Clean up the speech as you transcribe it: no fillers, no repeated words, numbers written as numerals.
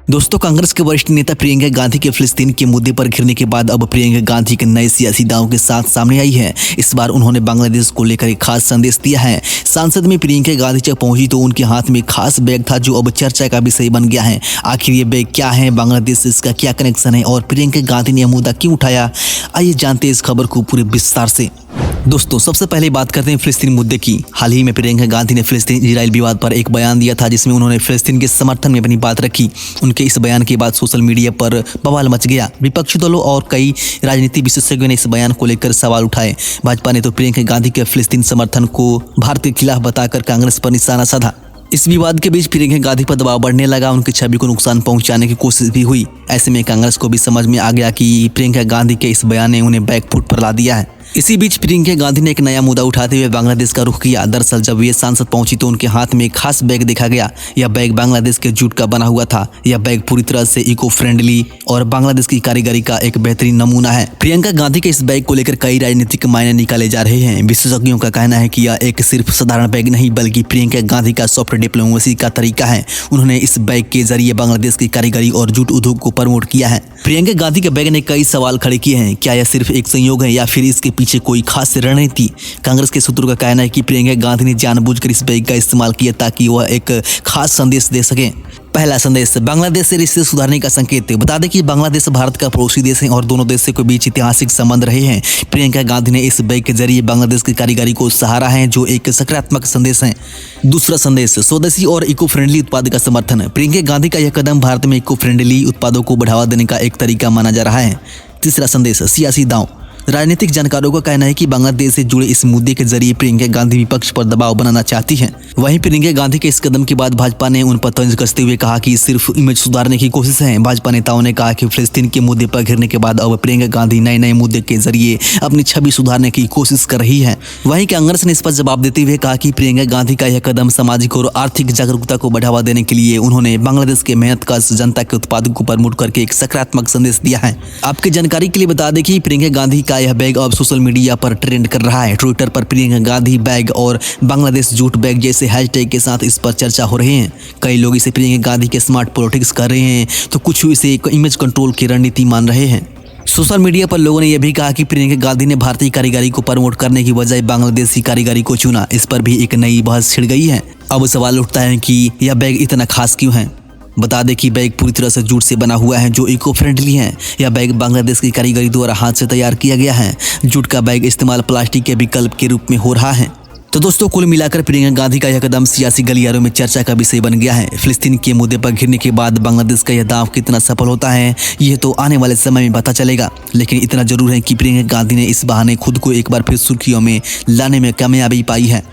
दोस्तों, कांग्रेस के वरिष्ठ नेता प्रियंका गांधी के फिलिस्तीन के मुद्दे पर घिरने के बाद अब प्रियंका गांधी के नए सियासी दावों के साथ सामने आई है। इस बार उन्होंने बांग्लादेश को लेकर एक खास संदेश दिया है। संसद में प्रियंका गांधी जब पहुंची तो उनके हाथ में खास बैग था जो अब चर्चा का विषय बन गया है। आखिर ये बैग क्या है, बांग्लादेश से इसका क्या कनेक्शन है और प्रियंका गांधी ने यह मुद्दा क्यों उठाया, आइए जानते हैं इस खबर को पूरे विस्तार से। दोस्तों, सबसे पहले बात करते हैं फिलिस्तीन मुद्दे की। हाल ही में प्रियंका गांधी ने फिलिस्तीन इजराइल विवाद पर एक बयान दिया था जिसमें उन्होंने फिलिस्तीन के समर्थन में अपनी बात रखी। उनके इस बयान के बाद सोशल मीडिया पर बवाल मच गया। विपक्षी दलों और कई राजनीति विशेषज्ञों ने इस बयान को लेकर सवाल उठाए। भाजपा ने तो प्रियंका गांधी के फिलिस्तीन समर्थन को भारत के खिलाफ बताकर कांग्रेस पर निशाना साधा। इस विवाद के बीच प्रियंका गांधी पर दबाव बढ़ने लगा, उनकी छवि को नुकसान पहुंचाने की कोशिश भी हुई। ऐसे में कांग्रेस को भी समझ में आ गया कि प्रियंका गांधी के इस बयान ने उन्हें बैकफुट पर ला दिया है। इसी बीच प्रियंका गांधी ने एक नया मुद्दा उठाते हुए बांग्लादेश का रुख किया। दरअसल जब वे सांसद पहुंची तो उनके हाथ में एक खास बैग देखा गया। यह बैग बांग्लादेश के जूट का बना हुआ था। यह बैग पूरी तरह से इको फ्रेंडली और बांग्लादेश की कारीगरी का एक बेहतरीन नमूना है। प्रियंका गांधी के इस बैग को लेकर कई राजनीतिक मायने निकाले जा रहे हैं। विशेषज्ञों का कहना है कि यह एक सिर्फ साधारण बैग नहीं बल्कि प्रियंका गांधी का सॉफ्ट डिप्लोमेसी का तरीका है। उन्होंने इस बैग के जरिए बांग्लादेश की कारीगरी और जूट उद्योग को प्रमोट किया है। प्रियंका गांधी के बैग ने कई सवाल खड़े किए हैं। क्या यह सिर्फ एक संयोग है या फिर इसके पीछे कोई खास रणनीति? कांग्रेस के सूत्रों का कहना है कि प्रियंका गांधी ने जानबूझकर इस बैग का इस्तेमाल किया ताकि वह एक खास संदेश दे सके। पहला संदेश, बांग्लादेश से रिश्ते सुधारने का संकेत। बता दें कि बांग्लादेश भारत का पड़ोसी देश है और दोनों देशों के बीच ऐतिहासिक संबंध रहे हैं। प्रियंका गांधी ने इस बैग के जरिए बांग्लादेश की कारीगरी को सहारा है जो एक सकारात्मक संदेश है। दूसरा संदेश, स्वदेशी और इको फ्रेंडली उत्पाद का समर्थन। प्रियंका गांधी का यह कदम भारत में इको फ्रेंडली उत्पादों को बढ़ावा देने का एक तरीका माना जा रहा है। तीसरा संदेश, सियासी दांव। राजनीतिक जानकारों का कहना है कि बांग्लादेश से जुड़े इस मुद्दे के जरिए प्रियंका गांधी विपक्ष पर दबाव बनाना चाहती हैं। वहीं प्रियंका गांधी के इस कदम के बाद भाजपा ने उन पर तंज कसते हुए कहा कि सिर्फ इमेज सुधारने की कोशिश है। भाजपा नेताओं ने कहा कि फिलिस्तीन के मुद्दे पर घिरने के बाद अब प्रियंका गांधी नए नए मुद्दे के जरिए अपनी छवि सुधारने की कोशिश कर रही है। वहीं कांग्रेस ने इस पर जवाब देते हुए कहा कि प्रियंका गांधी का यह कदम सामाजिक और आर्थिक जागरूकता को बढ़ावा देने के लिए उन्होंने बांग्लादेश के मेहनत का जनता के उत्पादों को प्रमोट करके एक सकारात्मक संदेश दिया है। आपकी जानकारी के लिए बता दें कि प्रियंका गांधी का यह बैग अब सोशल मीडिया पर ट्रेंड कर रहा है। ट्विटर पर प्रियंका गांधी बैग और बांग्लादेश जूट बैग जैसे हैशटैग के साथ इस पर चर्चा हो रही है। कई लोग इसे प्रियंका गांधी के स्मार्ट पॉलिटिक्स कर रहे हैं तो कुछ इसे इमेज कंट्रोल की रणनीति मान रहे हैं। सोशल मीडिया पर लोगों ने यह भी कहा कि प्रियंका गांधी ने भारतीय कारीगरी को प्रमोट करने की बजाय बांग्लादेशी कारीगरी को चुना। इस पर भी एक नई बहस छिड़ गई है। अब सवाल उठता है कि यह बैग इतना खास क्यों है। बता दें कि बैग पूरी तरह से जूट से बना हुआ है जो इको फ्रेंडली है। यह बैग बांग्लादेश की कारीगरी द्वारा हाथ से तैयार किया गया है। जूट का बैग इस्तेमाल प्लास्टिक के विकल्प के रूप में हो रहा है। तो दोस्तों, कुल मिलाकर प्रियंका गांधी का यह कदम सियासी गलियारों में चर्चा का विषय बन गया है। फिलिस्तीन के मुद्दे पर घिरने के बाद बांग्लादेश का यह दांव कितना सफल होता है यह तो आने वाले समय में पता चलेगा। लेकिन इतना जरूर है कि प्रियंका गांधी ने इस बहाने खुद को एक बार फिर सुर्खियों में लाने में कामयाबी पाई है।